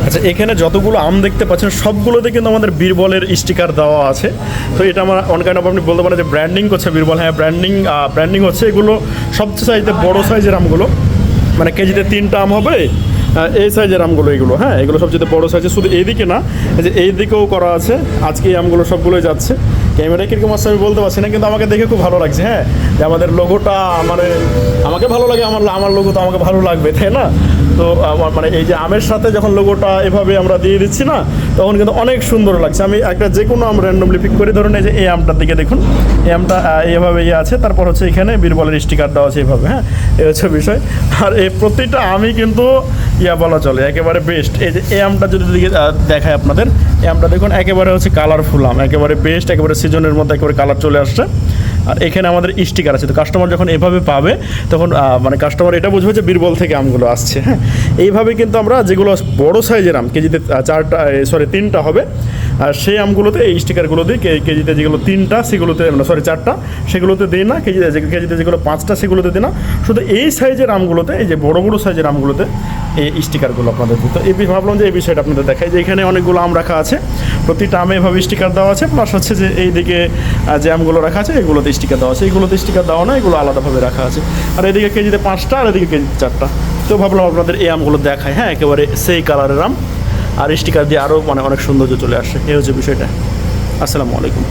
আচ্ছা, এখানে যতগুলো আম দেখতে পাচ্ছেন সবগুলোতে কিন্তু আমাদের বীরবলের স্টিকার দেওয়া আছে। তো এটা আমার অন কাইন্ড অফ আপনি বলতে পারেন যে ব্র্যান্ডিং করছে বীরবল। হ্যাঁ, ব্র্যান্ডিং হচ্ছে। এগুলো সবচেয়ে চাইতে বড় সাইজের আমগুলো, মানে কেজিতে 3টা আম হবে এই সাইজের আমগুলো এগুলো। হ্যাঁ, এগুলো সবচেয়ে বড় সাইজে। শুধু এইদিকে না, এই যে এই দিকেও করা আছে। আজকে এই আমগুলো সবগুলোই যাচ্ছে। ক্যামেরায় কীরকম আসছে আমি বলতে পারছি না, কিন্তু আমাকে দেখে খুব ভালো লাগছে। হ্যাঁ, যে আমাদের লোগোটা আমাকে ভালো লাগে, আমার লোগো তো আমাকে ভালো লাগবে, তাই না? তো আমার মানে এই যে আমের সাথে যখন লোগোটা এভাবে আমরা দিয়ে দিচ্ছি না, তখন কিন্তু অনেক সুন্দর লাগছে। আমি একটা যে কোনো আম র্যান্ডমলি পিক করি, ধরুন এই যে এই আমটার দিকে দেখুন, এই আমটা এইভাবে আছে, তারপর হচ্ছে এখানে বীরবলের স্টিকার দেওয়া আছে এইভাবে। হ্যাঁ, এই হচ্ছে বিষয়। আর এই প্রতিটা আমি কিন্তু বলা চলে একেবারে বেস্ট। এই যে এই আমটা যদি দিকে দেখায় আপনাদের, এই আমটা দেখুন একেবারে হচ্ছে কালারফুল আম, একেবারে বেস্ট, একেবারে সিজনের মধ্যে একেবারে কালার চলে আসছে। আর এখানে আমাদের স্টিকার আছে। তো কাস্টমার যখন এভাবে পাবে তখন মানে কাস্টমার এটা বুঝবে যে বীরবল থেকে আমগুলো আসছে। হ্যাঁ, এইভাবে কিন্তু আমরা যেগুলো বড় সাইজের আম কেজিতে 3টা হবে, আর সেই আমগুলোতে এই স্টিকারগুলো দিই। কেজিতে যেগুলো 3টা সেগুলোতে 4টা সেগুলোতে দিই না। কেজিতে যেগুলো 5টা সেগুলোতে দিই না। শুধু এই সাইজের আমগুলোতে, এই যে বড় বড় সাইজের আমগুলোতে এই স্টিকারগুলো আপনাদের দিই। তো এই ভাবলাম যে এই বিষয়টা আপনাদের দেখাই, যে এখানে অনেকগুলো আম রাখা আছে, প্রতিটা আমে এভাবে স্টিকার দেওয়া আছে। প্লাস হচ্ছে যে এই দিকে যে আমগুলো রাখা আছে এগুলোতে স্টিকার দেওয়া আছে, এগুলোতে স্টিকার দেওয়া না, এগুলো আলাদাভাবে রাখা আছে। আর এদিকে কেজিতে 5টা আর এদিকে কেজিতে 4টা। তো ভাবলাম আপনাদের এই আমগুলো দেখায়। হ্যাঁ, একেবারে সেই কালারের আম, আর স্টিকার দিয়ে আরও মানে অনেক সৌন্দর্য চলে আসে। এই হচ্ছে বিষয়টা। আসসালামু আলাইকুম।